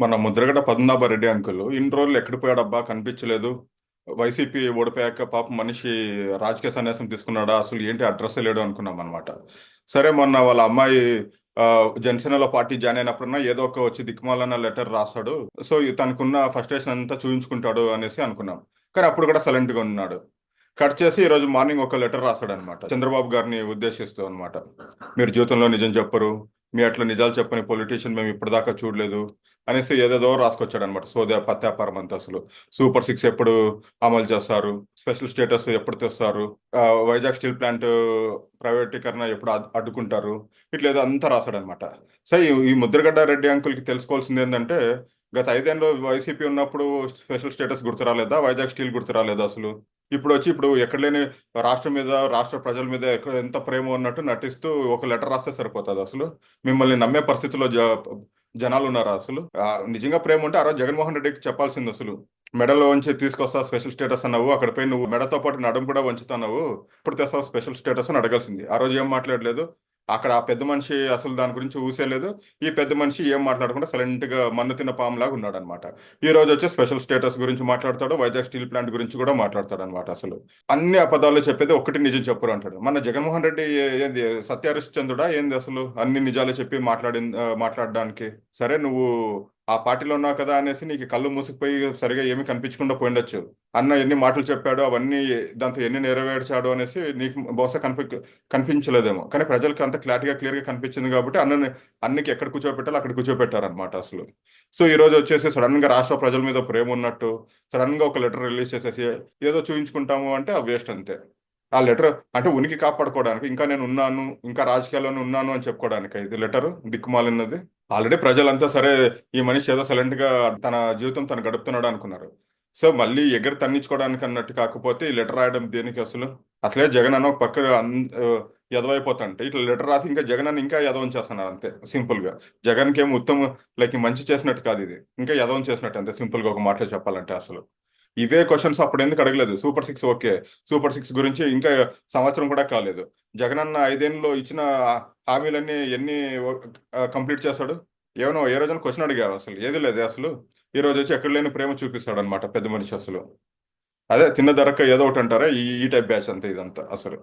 మన ముద్రగడ పద్మనాభరెడ్డి అంకుల్ ఇన్ని రోజులు ఎక్కడ పోయాడబ్బా కనిపించలేదు. వైసీపీ ఓడిపోయాక పాపం మనిషి రాజకీయ సన్యాసం తీసుకున్నాడా, అసలు ఏంటి అడ్రస్ లేడు అనుకున్నాం అనమాట. సరే, మొన్న వాళ్ళ అమ్మాయి ఆ, జనసేనలో పార్టీ జాయిన్ అయినప్పుడన్నా ఏదో ఒక వచ్చి దిక్కుమాలన్న లెటర్ రాస్తాడు. సో తనకున్న ఫ్రస్ట్రేషన్ అంతా చూపించుకుంటాడు అనేసి అనుకున్నాం. కానీ అప్పుడు కూడా సైలెంట్ గా ఉన్నాడు. కట్ చేసి ఈరోజు మార్నింగ్ ఒక లెటర్ రాస్తాడు అనమాట, చంద్రబాబు గారిని ఉద్దేశిస్తూ అనమాట. మీరు జీవితంలో నిజం చెప్పరు, మీ అట్లా నిజాలు చెప్పని పొలిటీషియన్ మేము ఇప్పటిదాకా చూడలేదు అనేసి ఏదేదో రాసుకొచ్చాడు అనమాట. సోదే పత్యాపారం అంతా అసలు. సూపర్ సిక్స్ ఎప్పుడు అమలు చేస్తారు, స్పెషల్ స్టేటస్ ఎప్పుడు తెస్తారు, వైజాగ్ స్టీల్ ప్లాంట్ ప్రైవేటీకరణ ఎప్పుడు అడ్డుకుంటారు, ఇట్లా ఏదో అంతా రాశాడు అనమాట. సరే, ఈ ముద్రగడ్డ రెడ్డి అంకుల్కి తెలుసుకోవాల్సింది ఏంటంటే, గత 5 ఏళ్ళు వైసీపీ ఉన్నప్పుడు స్పెషల్ స్టేటస్ గుర్తు రాలేదా, వైజాగ్ స్టీల్ గుర్తు రాలేదా అసలు? ఇప్పుడు ఎక్కడ లేని రాష్ట్రం మీద, రాష్ట్ర ప్రజల మీద ఎంత ప్రేమ ఉన్నట్టు నటిస్తూ ఒక లెటర్ రాస్తే సరిపోతుంది అసలు? మిమ్మల్ని నమ్మే పరిస్థితిలో జనాలు ఉన్నారా అసలు? నిజంగా ప్రేమ ఉంటే ఆ రోజు జగన్మోహన్ రెడ్డికి చెప్పాల్సింది అసలు. మెడలో వంచి తీసుకొస్తా స్పెషల్ స్టేటస్ అన్నావు, అక్కడ పోయి నువ్వు మెడతో పాటు నడుము కూడా వంచుతున్నావు, ఇప్పుడు తెస్తావు స్పెషల్ స్టేటస్ అని అడగాల్సింది. ఆ రోజు ఏం మాట్లాడలేదు. అక్కడ ఆ పెద్ద మనిషి అసలు దాని గురించి ఊసేలేదు. ఈ పెద్ద మనిషి ఏం మాట్లాడకుండా సైలెంట్ గా మన్ను తిన్న పాములాగా ఉన్నాడు అనమాట. ఈ రోజు వచ్చి స్పెషల్ స్టేటస్ గురించి మాట్లాడతాడు, వైజాగ్ స్టీల్ ప్లాంట్ గురించి కూడా మాట్లాడతాడు అనమాట. అసలు అన్ని అబద్ధాలు చెప్పేది, ఒక్కటి నిజం చెప్పరు అంటాడు. మన జగన్మోహన్ రెడ్డి ఏంది సత్యహరిశ్చంద్రుడా ఏంది అసలు? అన్ని నిజాలు చెప్పి మాట్లాడడానికి. సరే, నువ్వు ఆ పార్టీలో ఉన్నావు కదా అనేసి నీకు కళ్ళు మూసుకుపోయి సరిగా ఏమీ కనిపించకుండా పోయిండొచ్చు. అన్న ఎన్ని మాటలు చెప్పాడో అవన్నీ, దాంతో ఎన్ని నెరవేర్చాడో అనేసి నీకు బహుశా కనిపించలేదేమో. కానీ ప్రజలకు అంత క్లియర్గా కనిపించింది కాబట్టి అన్నికి ఎక్కడ కూర్చోబెట్టాలో అక్కడ కూర్చోబెట్టారనమాట అసలు. సో ఈ రోజు వచ్చేసి సడన్ గా రాష్ట్ర ప్రజల మీద ప్రేమ ఉన్నట్టు సడన్ గా ఒక లెటర్ రిలీజ్ చేసేసి ఏదో చూయించుకుంటాము అంటే ఆ వేస్ట్ అంతే. ఆ లెటర్ అంటే ఉనికి కాపాడుకోవడానికి, ఇంకా నేను ఉన్నాను, ఇంకా రాజకీయాల్లోనే ఉన్నాను అని చెప్పుకోవడానికి ఇది లెటర్ దిక్కుమాలినది. ఆల్రెడీ ప్రజలంతా సరే, ఈ మనిషి ఏదో సైలెంట్ గా తన జీవితం తను గడుపుతున్నాడు అనుకున్నారు. సో మళ్ళీ ఎగరు తన్నించుకోవడానికి అన్నట్టు కాకపోతే ఈ లెటర్ రాయడం దేనికి అసలు? అసలే జగన్ అన్న ఒక పక్క ఎదవైపోతాంటే ఇట్లా లెటర్ రాసి ఇంకా జగన్ అన్న ఇంకా ఎదవం చేస్తున్నారు అంతే సింపుల్ గా. జగన్కి ఏం ఉత్తమ లైక్ మంచి చేసినట్టు కాదు ఇది, ఇంకా ఎదవం చేసినట్టు అంతే సింపుల్ గా ఒక మాటలో చెప్పాలంటే అసలు. ఇవే క్వశ్చన్స్ అప్పుడు ఎందుకు అడగలేదు? Super six okay, super six గురించి ఇంకా సంవత్సరం కూడా కాలేదు. జగన్ అన్న 5 ఏళ్ళలో ఇచ్చిన హామీలన్నీ ఎన్ని కంప్లీట్ చేశాడు? ఏమన్నా ఏ రోజున క్వశ్చన్ అడిగావు అసలు? ఏది లేదు అసలు. ఈ రోజు వచ్చి ఎక్కడ లేని ప్రేమ చూపిస్తాడు అనమాట పెద్ద మనిషి అసలు. అదే తిన్న ధరక ఏదో ఒకటి అంటారా, ఈ ఈ టైప్ బ్యాచ్ అంతే ఇదంతా అసలు.